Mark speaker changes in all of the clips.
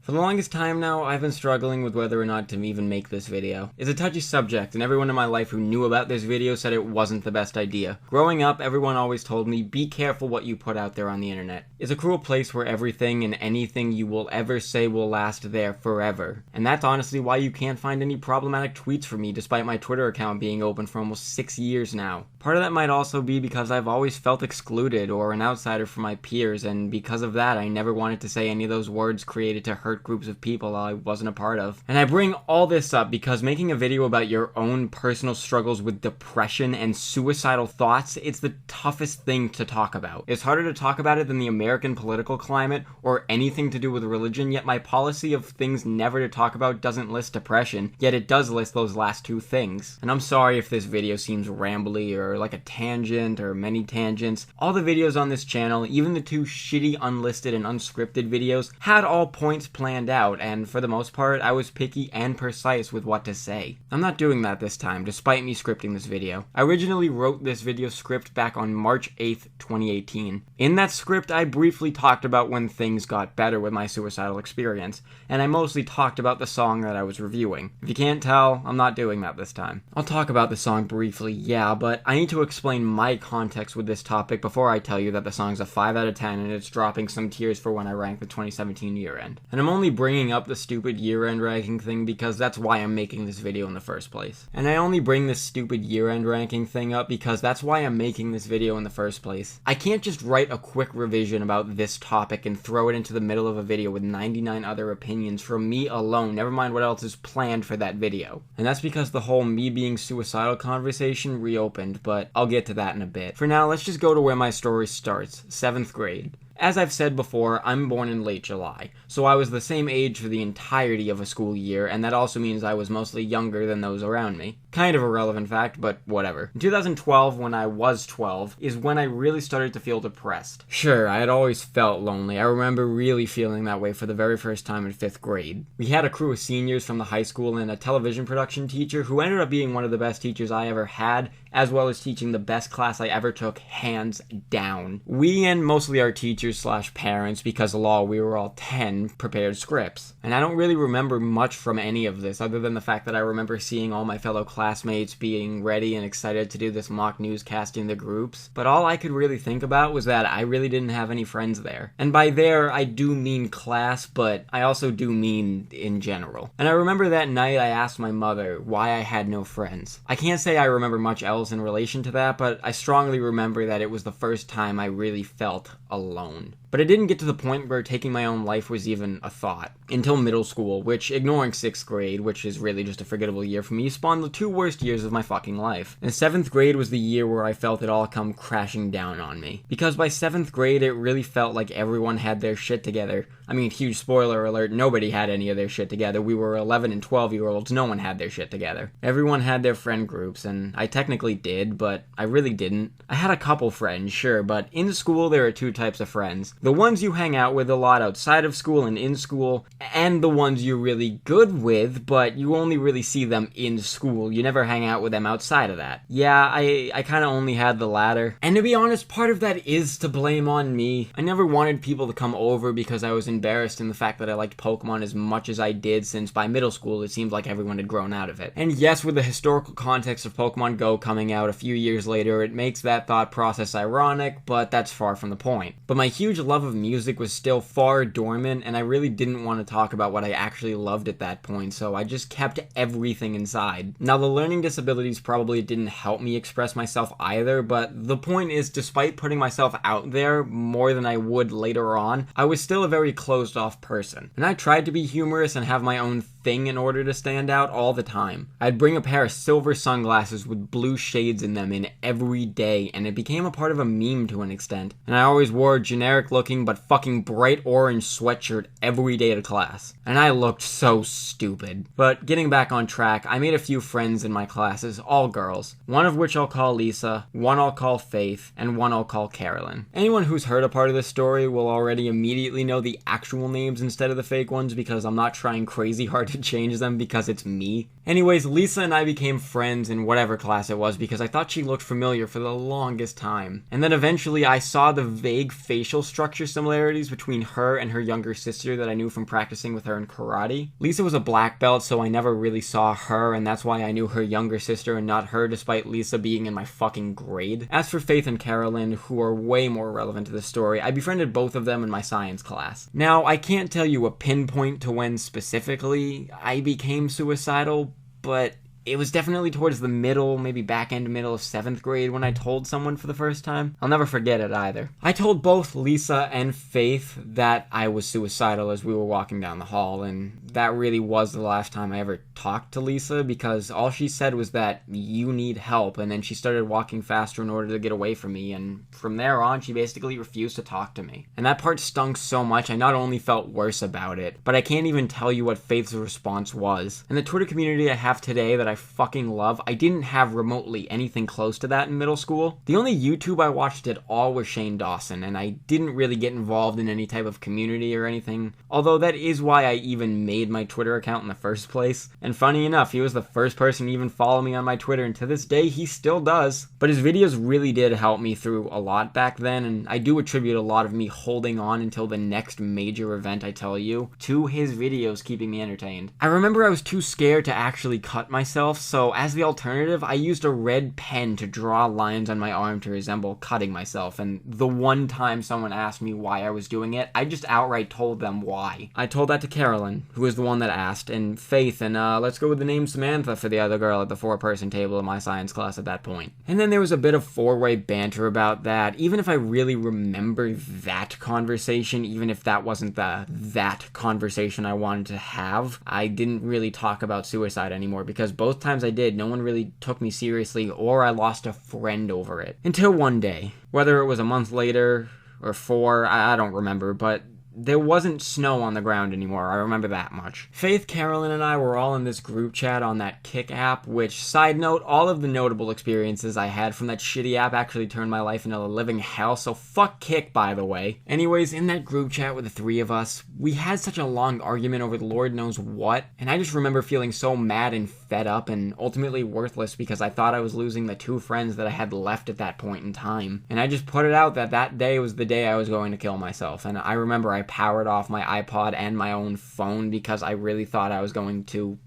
Speaker 1: For the longest time now, I've been struggling with whether or not to even make this video. It's a touchy subject, and everyone in my life who knew about this video said it wasn't the best idea. Growing up, everyone always told me, be careful what you put out there on the internet. It's a cruel place where everything and anything you will ever say will last there forever. And that's honestly why you can't find any problematic tweets from me despite my Twitter account being open for almost 6 years now. Part of that might also be because I've always felt excluded or an outsider from my peers, and because of that I never wanted to say any of those words created to hurt groups of people I wasn't a part of. And I bring all this up because making a video about your own personal struggles with depression and suicidal thoughts, it's the toughest thing to talk about. It's harder to talk about it than the American political climate or anything to do with religion, yet my policy of things never to talk about doesn't list depression, yet it does list those last two things. And I'm sorry if this video seems rambly or like a tangent or many tangents. All the videos on this channel, even the two shitty unlisted and unscripted videos, had all points planned out, and for the most part, I was picky and precise with what to say. I'm not doing that this time, despite me scripting this video. I originally wrote this video script back on March 8th, 2018. In that script, I briefly talked about when things got better with my suicidal experience, and I mostly talked about the song that I was reviewing. If you can't tell, I'm not doing that this time. I'll talk about the song briefly, yeah, but I need to explain my context with this topic before I tell you that the song's a 5 out of 10 and it's dropping some tears for when I rank the 2017 year end. And I'm only bringing up the stupid year end ranking thing because that's why I'm making this video in the first place. And I only bring this stupid year end ranking thing up because that's why I'm making this video in the first place. I can't just write a quick revision about this topic and throw it into the middle of a video with 99 other opinions from me alone, never mind what else is planned for that video. And that's because the whole me being suicidal conversation reopened, but I'll get to that in a bit. For now, let's just go to where my story starts, 7th grade. As I've said before, I'm born in late July, so I was the same age for the entirety of a school year, and that also means I was mostly younger than those around me. Kind of a relevant fact, but whatever. In 2012, when I was 12, is when I really started to feel depressed. Sure, I had always felt lonely. I remember really feeling that way for the very first time in 5th grade. We had a crew of seniors from the high school and a television production teacher who ended up being one of the best teachers I ever had, as well as teaching the best class I ever took, hands down. We and mostly our teachers / parents, because law we were all 10, prepared scripts. And I don't really remember much from any of this other than the fact that I remember seeing all my fellow classmates being ready and excited to do this mock newscast in the groups. But all I could really think about was that I really didn't have any friends there. And by there, I do mean class, but I also do mean in general. And I remember that night I asked my mother why I had no friends. I can't say I remember much else in relation to that, but I strongly remember that it was the first time I really felt alone. But it didn't get to the point where taking my own life was even a thought. Until middle school, which, ignoring 6th grade, which is really just a forgettable year for me, spawned the 2 worst years of my fucking life. And 7th grade was the year where I felt it all come crashing down on me. Because by 7th grade, it really felt like everyone had their shit together. I mean, huge spoiler alert, nobody had any of their shit together. We were 11 and 12-year-olds, no one had their shit together. Everyone had their friend groups, and I technically did, but I really didn't. I had a couple friends, sure, but in school there are 2 types of friends. The ones you hang out with a lot outside of school and in school, and the ones you're really good with, but you only really see them in school. You never hang out with them outside of that. Yeah, I kind of only had the latter. And to be honest, part of that is to blame on me. I never wanted people to come over because I was embarrassed in the fact that I liked Pokemon as much as I did, since by middle school it seemed like everyone had grown out of it. And yes, with the historical context of Pokemon Go coming out a few years later, it makes that thought process ironic, but that's far from the point. But my huge love of music was still far dormant, and I really didn't want to talk about what I actually loved at that point, so I just kept everything inside. Now, the learning disabilities probably didn't help me express myself either, but the point is, despite putting myself out there more than I would later on, I was still a very closed-off person. And I tried to be humorous and have my own thing in order to stand out all the time. I'd bring a pair of silver sunglasses with blue shades in them in every day, and it became a part of a meme to an extent. And I always wore a generic looking but fucking bright orange sweatshirt every day to class. And I looked so stupid. But getting back on track, I made a few friends in my classes, all girls. One of which I'll call Lisa, one I'll call Faith, and one I'll call Carolyn. Anyone who's heard a part of this story will already immediately know the actual names instead of the fake ones because I'm not trying crazy hard to to change them because it's me. Anyways, Lisa and I became friends in whatever class it was because I thought she looked familiar for the longest time. And then eventually I saw the vague facial structure similarities between her and her younger sister that I knew from practicing with her in karate. Lisa was a black belt, so I never really saw her, and that's why I knew her younger sister and not her, despite Lisa being in my fucking grade. As for Faith and Carolyn, who are way more relevant to the story, I befriended both of them in my science class. Now, I can't tell you a pinpoint to when specifically I became suicidal, but it was definitely towards the middle, maybe back end middle of 7th grade when I told someone for the first time. I'll never forget it either. I told both Lisa and Faith that I was suicidal as we were walking down the hall, and that really was the last time I ever talked to Lisa, because all she said was that you need help, and then she started walking faster in order to get away from me, and from there on she basically refused to talk to me. And that part stunk so much I not only felt worse about it, but I can't even tell you what Faith's response was. And the Twitter community I have today that I fucking love, I didn't have remotely anything close to that in middle school. The only YouTube I watched at all was Shane Dawson, and I didn't really get involved in any type of community or anything, although that is why I even made my Twitter account in the first place. And funny enough, he was the first person to even follow me on my Twitter, and to this day he still does. But his videos really did help me through a lot back then, and I do attribute a lot of me holding on until the next major event I tell you to his videos keeping me entertained. I remember I was too scared to actually cut myself, so as the alternative, I used a red pen to draw lines on my arm to resemble cutting myself, and the one time someone asked me why I was doing it, I just outright told them why. I told that to Carolyn, who was the one that asked, and Faith, and let's go with the name Samantha for the other girl at the 4-person table in my science class at that point. And then there was a bit of 4-way banter about that, even if I really remember that conversation, even if that wasn't that conversation I wanted to have, I didn't really talk about suicide anymore, because both times I did, no one really took me seriously, or I lost a friend over it. Until one day, whether it was a month later or 4, I don't remember, but there wasn't snow on the ground anymore, I remember that much. Faith, Carolyn, and I were all in this group chat on that Kick app, which, side note, all of the notable experiences I had from that shitty app actually turned my life into a living hell, so fuck Kick, by the way. Anyways, in that group chat with the 3 of us, we had such a long argument over the Lord knows what, and I just remember feeling so mad and fed up and ultimately worthless because I thought I was losing the 2 friends that I had left at that point in time. And I just put it out that that day was the day I was going to kill myself, and I remember I powered off my iPod and my own phone because I really thought I was going to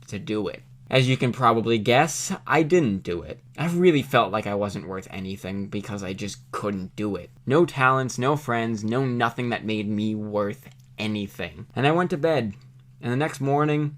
Speaker 1: do it. As you can probably guess, I didn't do it. I really felt like I wasn't worth anything because I just couldn't do it. No talents, no friends, no nothing that made me worth anything. And I went to bed, and the next morning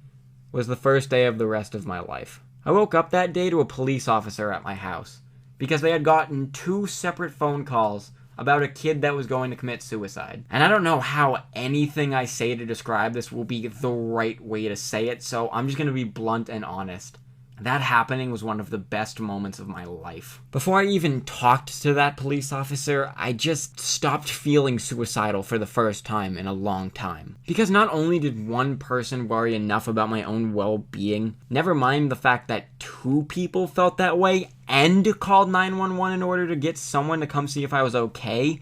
Speaker 1: was the first day of the rest of my life. I woke up that day to a police officer at my house because they had gotten 2 separate phone calls about a kid that was going to commit suicide. And I don't know how anything I say to describe this will be the right way to say it, so I'm just going to be blunt and honest. That happening was one of the best moments of my life. Before I even talked to that police officer, I just stopped feeling suicidal for the first time in a long time. Because not only did one person worry enough about my own well-being, never mind the fact that 2 people felt that way and called 911 in order to get someone to come see if I was okay,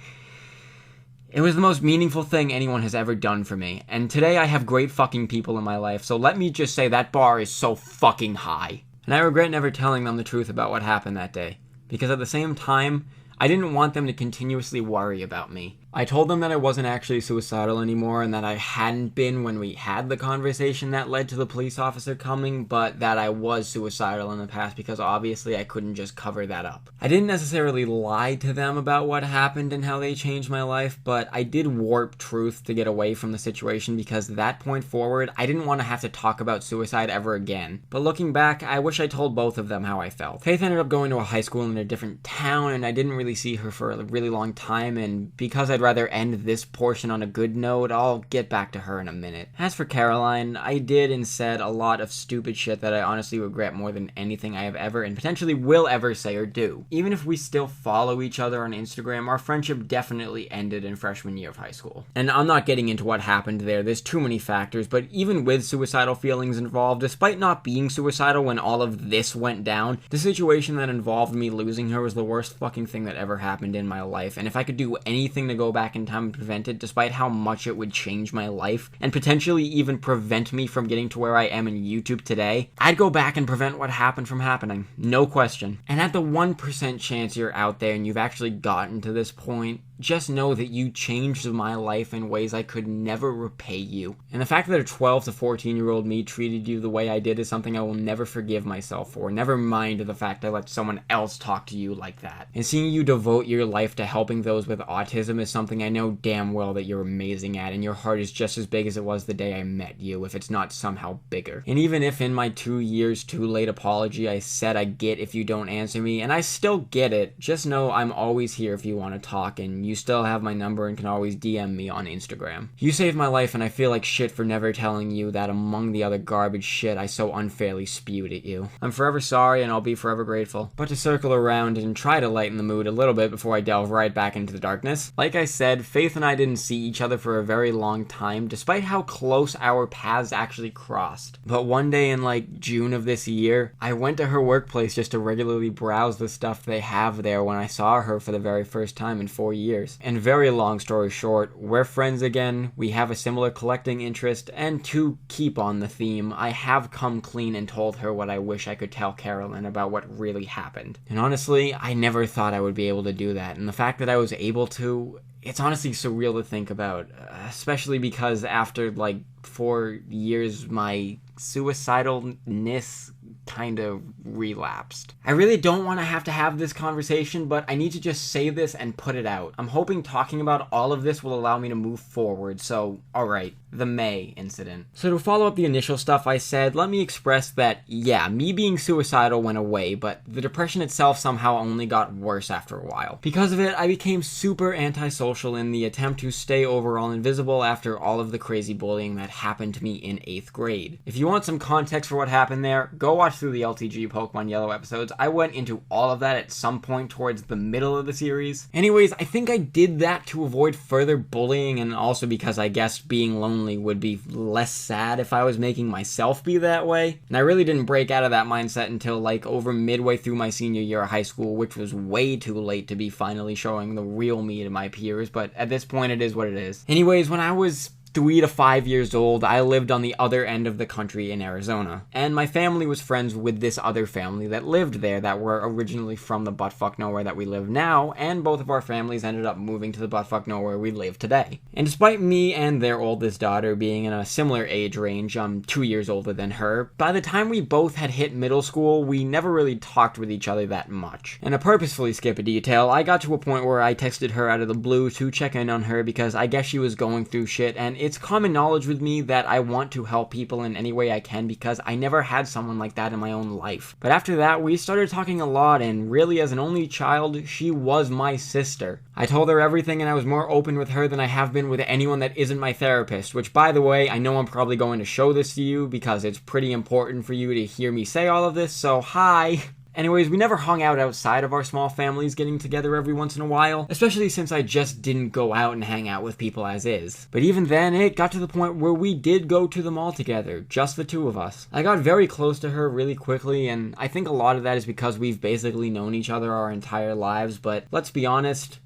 Speaker 1: it was the most meaningful thing anyone has ever done for me. And today I have great fucking people in my life, so let me just say that bar is so fucking high. And I regret never telling them the truth about what happened that day, because at the same time, I didn't want them to continuously worry about me. I told them that I wasn't actually suicidal anymore and that I hadn't been when we had the conversation that led to the police officer coming, but that I was suicidal in the past because obviously I couldn't just cover that up. I didn't necessarily lie to them about what happened and how they changed my life, but I did warp truth to get away from the situation because that point forward, I didn't want to have to talk about suicide ever again. But looking back, I wish I told both of them how I felt. Faith ended up going to a high school in a different town and I didn't really see her for a really long time, and because I'd rather end this portion on a good note, I'll get back to her in a minute. As for Caroline, I did and said a lot of stupid shit that I honestly regret more than anything I have ever and potentially will ever say or do. Even if we still follow each other on Instagram, our friendship definitely ended in freshman year of high school. And I'm not getting into what happened there's too many factors, but even with suicidal feelings involved, despite not being suicidal when all of this went down, the situation that involved me losing her was the worst fucking thing that ever happened in my life, and if I could do anything to go go back in time and prevent it, despite how much it would change my life, and potentially even prevent me from getting to where I am in YouTube today, I'd go back and prevent what happened from happening. No question. And at the 1% chance you're out there and you've actually gotten to this point, just know that you changed my life in ways I could never repay you. And the fact that a 12 to 14-year-old me treated you the way I did is something I will never forgive myself for, never mind the fact I let someone else talk to you like that. And seeing you devote your life to helping those with autism is something I know damn well that you're amazing at, and your heart is just as big as it was the day I met you, if it's not somehow bigger. And even if in my 2 years too late apology I said I get if you don't answer me, and I still get it, just know I'm always here if you want to talk, and you still have my number and can always DM me on Instagram. You saved my life, and I feel like shit for never telling you that among the other garbage shit I so unfairly spewed at you. I'm forever sorry, and I'll be forever grateful. But to circle around and try to lighten the mood a little bit before I delve right back into the darkness, like I said, Faith and I didn't see each other for a very long time, despite how close our paths actually crossed. But one day in like June of this year, I went to her workplace just to regularly browse the stuff they have there when I saw her for the very first time in 4 years. And very long story short, we're friends again, we have a similar collecting interest, and to keep on the theme, I have come clean and told her what I wish I could tell Carolyn about what really happened. And honestly, I never thought I would be able to do that, and the fact that I was able to, it's honestly surreal to think about, especially because after like 4 years, my suicidalness kind of relapsed. I really don't want to have this conversation, but I need to just say this and put it out. I'm hoping talking about all of this will allow me to move forward, so alright, the May incident. So to follow up the initial stuff I said, let me express that, yeah, me being suicidal went away, but the depression itself somehow only got worse after a while. Because of it, I became super antisocial in the attempt to stay overall invisible after all of the crazy bullying that happened to me in 8th grade. If you want some context for what happened there, go watch through the LTG Pokemon Yellow episodes. I went into all of that at some point towards the middle of the series. Anyways, I think I did that to avoid further bullying, and also because I guess being lonely would be less sad if I was making myself be that way. And I really didn't break out of that mindset until like over midway through my senior year of high school, which was way too late to be finally showing the real me to my peers, but at this point it is what it is. Anyways, when I was 3 to 5 years old, I lived on the other end of the country in Arizona, and my family was friends with this other family that lived there that were originally from the buttfuck nowhere that we live now, and both of our families ended up moving to the buttfuck nowhere we live today. And despite me and their oldest daughter being in a similar age range, I'm 2 years older than her, by the time we both had hit middle school, we never really talked with each other that much. And to purposefully skip a detail, I got to a point where I texted her out of the blue to check in on her because I guess she was going through shit, and it's common knowledge with me that I want to help people in any way I can because I never had someone like that in my own life. But after that, we started talking a lot, and really as an only child, she was my sister. I told her everything, and I was more open with her than I have been with anyone that isn't my therapist, which, by the way, I know I'm probably going to show this to you because it's pretty important for you to hear me say all of this, so hi! Anyways, we never hung out outside of our small families getting together every once in a while, especially since I just didn't go out and hang out with people as is. But even then, it got to the point where we did go to the mall together, just the two of us. I got very close to her really quickly, and I think a lot of that is because we've basically known each other our entire lives, but let's be honest,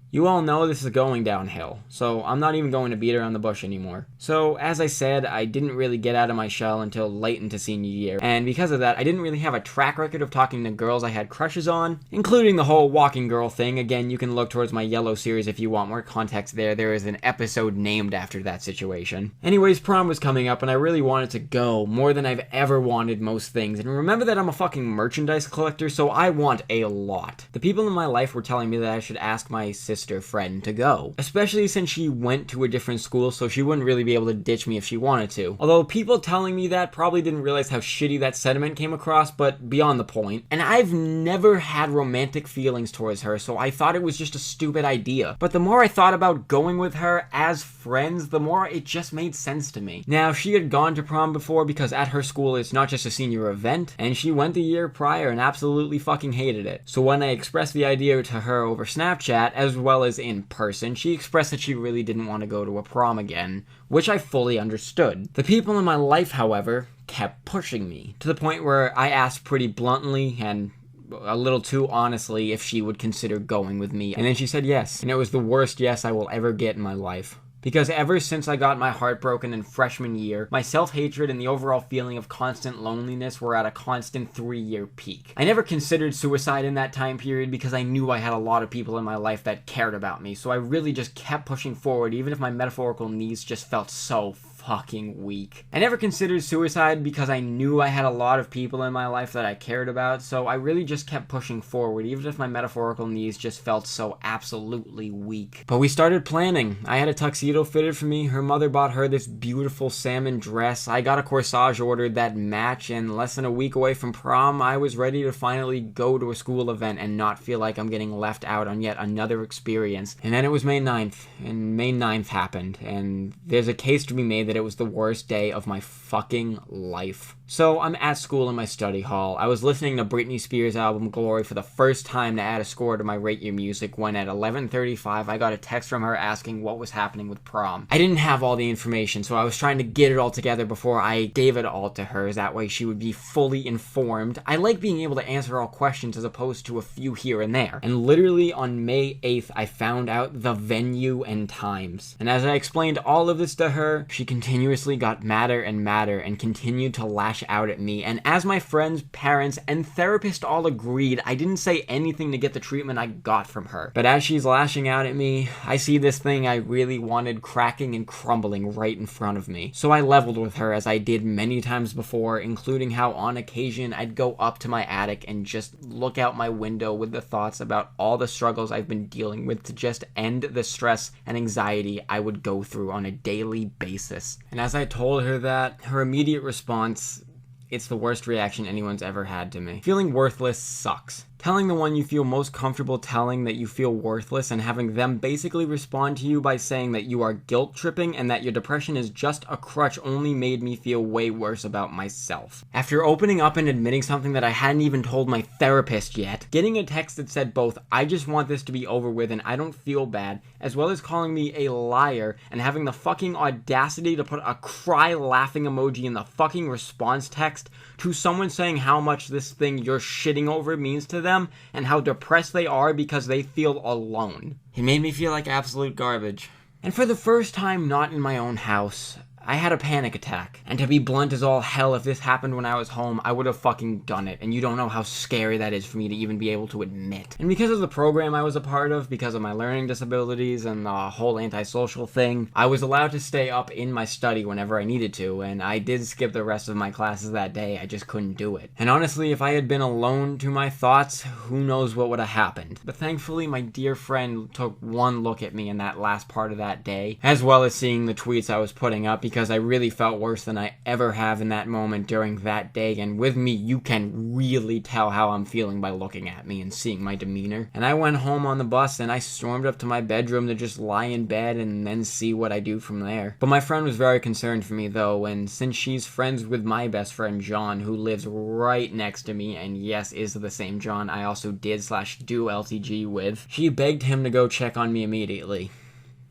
Speaker 1: you all know this is going downhill, so I'm not even going to beat around the bush anymore. So, as I said, I didn't really get out of my shell until late into senior year, and because of that, I didn't really have a track record of talking to girls I had crushes on, including the whole walking girl thing. Again, you can look towards my Yellow series if you want more context there. There is an episode named after that situation. Anyways, prom was coming up, and I really wanted to go, more than I've ever wanted most things, and remember that I'm a fucking merchandise collector, so I want a lot. The people in my life were telling me that I should ask my sister friend to go, especially since she went to a different school, so she wouldn't really be able to ditch me if she wanted to. Although people telling me that probably didn't realize how shitty that sentiment came across, but beyond the point. And I've never had romantic feelings towards her, so I thought it was just a stupid idea. But the more I thought about going with her as friends, the more it just made sense to me. Now, she had gone to prom before because at her school it's not just a senior event, and she went the year prior and absolutely fucking hated it. So when I expressed the idea to her over Snapchat, as well as in person, she expressed that she really didn't want to go to a prom again, which I fully understood. The people in my life, however, kept pushing me, to the point where I asked pretty bluntly, and a little too honestly if she would consider going with me. And then she said yes. And it was the worst yes I will ever get in my life. Because ever since I got my heart broken in freshman year, my self-hatred and the overall feeling of constant loneliness were at a constant 3-year peak. I never considered suicide in that time period because I knew I had a lot of people in my life that cared about me, so I really just kept pushing forward even if my metaphorical knees just felt so fucking weak. I never considered suicide because I knew I had a lot of people in my life that I cared about, so I really just kept pushing forward even if my metaphorical knees just felt so absolutely weak. But we started planning. I had a tuxedo fitted for me, her mother bought her this beautiful salmon dress, I got a corsage ordered that matched, and less than a week away from prom, I was ready to finally go to a school event and not feel like I'm getting left out on yet another experience. And then it was May 9th, and May 9th happened, and there's a case to be made that it was the worst day of my fucking life. So I'm at school in my study hall. I was listening to Britney Spears' album Glory for the first time to add a score to my Rate Your Music when at 11:35 I got a text from her asking what was happening with prom. I didn't have all the information, so I was trying to get it all together before I gave it all to her, that way she would be fully informed. I like being able to answer all questions as opposed to a few here and there. And literally on May 8th I found out the venue and times. And as I explained all of this to her, she continuously got madder and madder and continued to lash out at me, and as my friends, parents, and therapist all agreed, I didn't say anything to get the treatment I got from her. But as she's lashing out at me, I see this thing I really wanted cracking and crumbling right in front of me. So I leveled with her as I did many times before, including how on occasion I'd go up to my attic and just look out my window with the thoughts about all the struggles I've been dealing with to just end the stress and anxiety I would go through on a daily basis. And as I told her that, her immediate response, it's the worst reaction anyone's ever had to me. Feeling worthless sucks. Telling the one you feel most comfortable telling that you feel worthless and having them basically respond to you by saying that you are guilt tripping and that your depression is just a crutch only made me feel way worse about myself. After opening up and admitting something that I hadn't even told my therapist yet, getting a text that said both, I just want this to be over with and I don't feel bad, as well as calling me a liar and having the fucking audacity to put a cry laughing emoji in the fucking response text to someone saying how much this thing you're shitting over means to them and how depressed they are because they feel alone. It made me feel like absolute garbage. And for the first time not in my own house, I had a panic attack. And to be blunt as all hell, if this happened when I was home, I would have fucking done it. And you don't know how scary that is for me to even be able to admit. And because of the program I was a part of, because of my learning disabilities and the whole antisocial thing, I was allowed to stay up in my study whenever I needed to. And I did skip the rest of my classes that day. I just couldn't do it. And honestly, if I had been alone to my thoughts, who knows what would have happened. But thankfully, my dear friend took one look at me in that last part of that day, as well as seeing the tweets I was putting up, because I really felt worse than I ever have in that moment during that day, and with me you can really tell how I'm feeling by looking at me and seeing my demeanor. And I went home on the bus and I stormed up to my bedroom to just lie in bed and then see what I do from there. But my friend was very concerned for me though, and since she's friends with my best friend John, who lives right next to me, and yes, is the same John I also did/do LTG with, she begged him to go check on me immediately.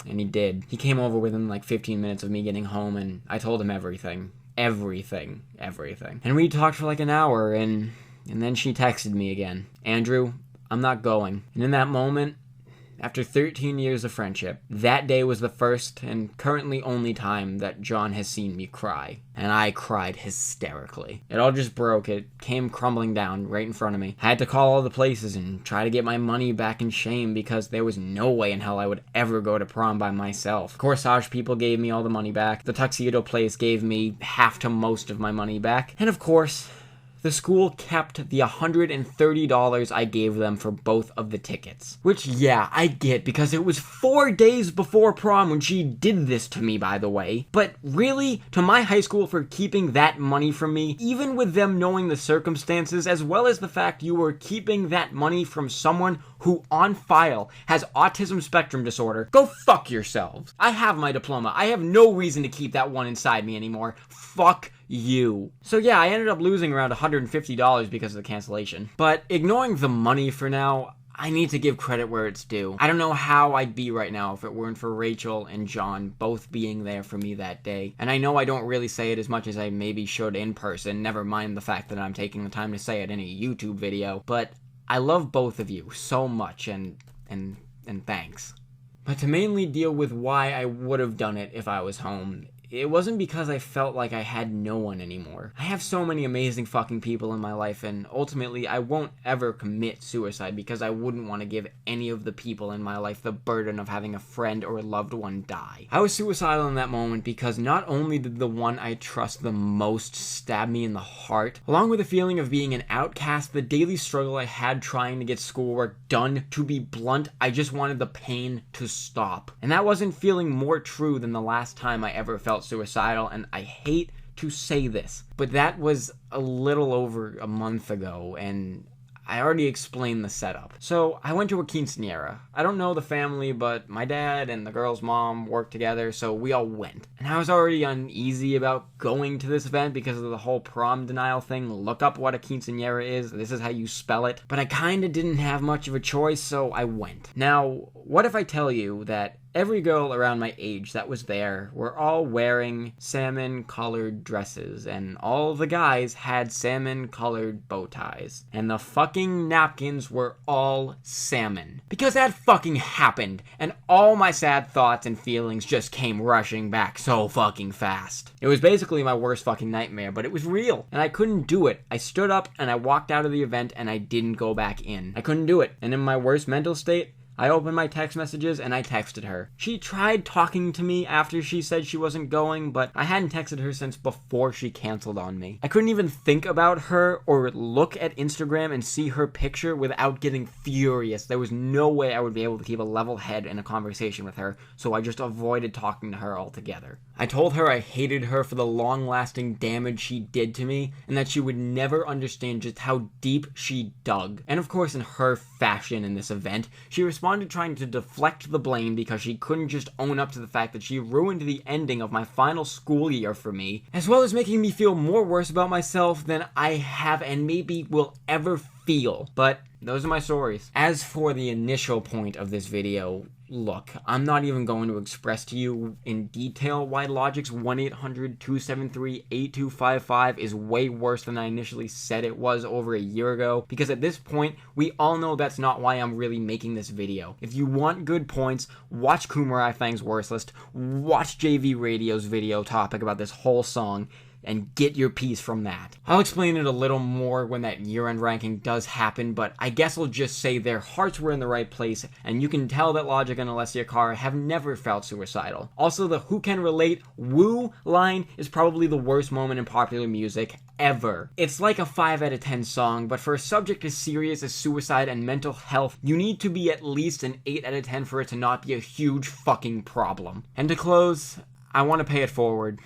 Speaker 1: And he did. He came over within like 15 minutes of me getting home, and I told him everything. Everything. And we talked for like an hour, and then she texted me again. Andrew, I'm not going. And in that moment, after 13 years of friendship, that day was the first and currently only time that John has seen me cry. And I cried hysterically. It all just broke. It came crumbling down right in front of me. I had to call all the places and try to get my money back in shame because there was no way in hell I would ever go to prom by myself. Corsage people gave me all the money back. The tuxedo place gave me half to most of my money back. And of course, the school kept the $130 I gave them for both of the tickets. Which, yeah, I get, because it was 4 days before prom when she did this to me, by the way. But really, to my high school for keeping that money from me, even with them knowing the circumstances, as well as the fact you were keeping that money from someone who, on file, has autism spectrum disorder, go fuck yourselves. I have my diploma. I have no reason to keep that one inside me anymore. Fuck you. So yeah, I ended up losing around $150 because of the cancellation. But ignoring the money for now, I need to give credit where it's due. I don't know how I'd be right now if it weren't for Rachel and John both being there for me that day. And I know I don't really say it as much as I maybe should in person, never mind the fact that I'm taking the time to say it in a YouTube video, but I love both of you so much, and thanks. But to mainly deal with why I would have done it if I was home, it wasn't because I felt like I had no one anymore. I have so many amazing fucking people in my life, and ultimately I won't ever commit suicide because I wouldn't want to give any of the people in my life the burden of having a friend or a loved one die. I was suicidal in that moment because not only did the one I trust the most stab me in the heart, along with the feeling of being an outcast, the daily struggle I had trying to get schoolwork done, to be blunt, I just wanted the pain to stop. And that wasn't feeling more true than the last time I ever felt suicidal, and I hate to say this, but that was a little over a month ago, and I already explained the setup. So I went to a quinceañera. I don't know the family, but my dad and the girl's mom worked together, so we all went. And I was already uneasy about going to this event because of the whole prom denial thing. Look up what a quinceañera is. This is how you spell it. But I kinda didn't have much of a choice, so I went. Now, what if I tell you that every girl around my age that was there were all wearing salmon-colored dresses, and all the guys had salmon-colored bow ties, and the fucking napkins were all salmon. Because that fucking happened, and all my sad thoughts and feelings just came rushing back so fucking fast. It was basically my worst fucking nightmare, but it was real, and I couldn't do it. I stood up, and I walked out of the event, and I didn't go back in. I couldn't do it, and in my worst mental state, I opened my text messages and I texted her. She tried talking to me after she said she wasn't going, but I hadn't texted her since before she canceled on me. I couldn't even think about her or look at Instagram and see her picture without getting furious. There was no way I would be able to keep a level head in a conversation with her, so I just avoided talking to her altogether. I told her I hated her for the long-lasting damage she did to me, and that she would never understand just how deep she dug. And of course, in her fashion in this event, she responded trying to deflect the blame because she couldn't just own up to the fact that she ruined the ending of my final school year for me, as well as making me feel more worse about myself than I have and maybe will ever feel. But those are my stories. As for the initial point of this video, look, I'm not even going to express to you in detail why Logic's 1-800-273-8255 is way worse than I initially said it was over a year ago, because at this point, we all know that's not why I'm really making this video. If you want good points, watch Kumarai Fang's Worst List, watch JV Radio's video topic about this whole song, and get your piece from that. I'll explain it a little more when that year-end ranking does happen, but I guess I'll just say their hearts were in the right place, and you can tell that Logic and Alessia Cara have never felt suicidal. Also, the "who can relate" woo line is probably the worst moment in popular music ever. It's like a 5 out of 10 song, but for a subject as serious as suicide and mental health, you need to be at least an 8 out of 10 for it to not be a huge fucking problem. And to close, I want to pay it forward.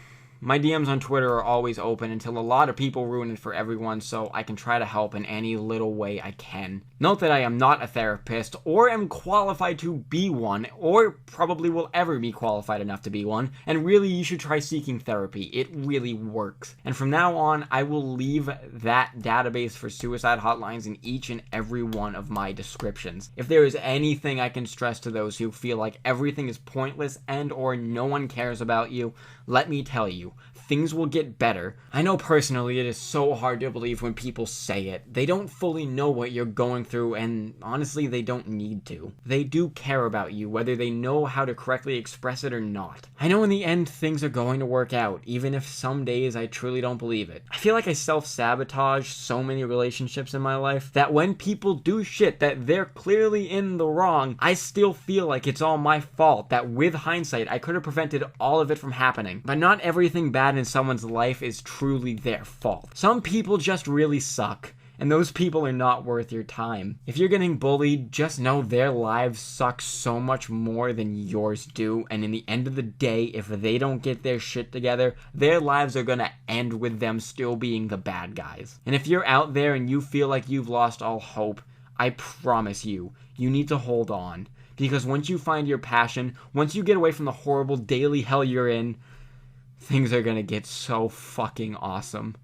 Speaker 1: My DMs on Twitter are always open until a lot of people ruin it for everyone, so I can try to help in any little way I can. Note that I am not a therapist, or am qualified to be one, or probably will ever be qualified enough to be one, and really you should try seeking therapy. It really works. And from now on, I will leave that database for suicide hotlines in each and every one of my descriptions. If there is anything I can stress to those who feel like everything is pointless and or no one cares about you, let me tell you, things will get better. I know personally it is so hard to believe when people say it. They don't fully know what you're going through, and honestly, they don't need to. They do care about you, whether they know how to correctly express it or not. I know in the end, things are going to work out, even if some days I truly don't believe it. I feel like I self-sabotage so many relationships in my life that when people do shit that they're clearly in the wrong, I still feel like it's all my fault, that with hindsight, I could have prevented all of it from happening. But not everything bad in someone's life is truly their fault. Some people just really suck, and those people are not worth your time. If you're getting bullied, just know their lives suck so much more than yours do, and in the end of the day, if they don't get their shit together, their lives are gonna end with them still being the bad guys. And if you're out there and you feel like you've lost all hope, I promise you, you need to hold on. Because once you find your passion, once you get away from the horrible daily hell you're in, things are gonna get so fucking awesome.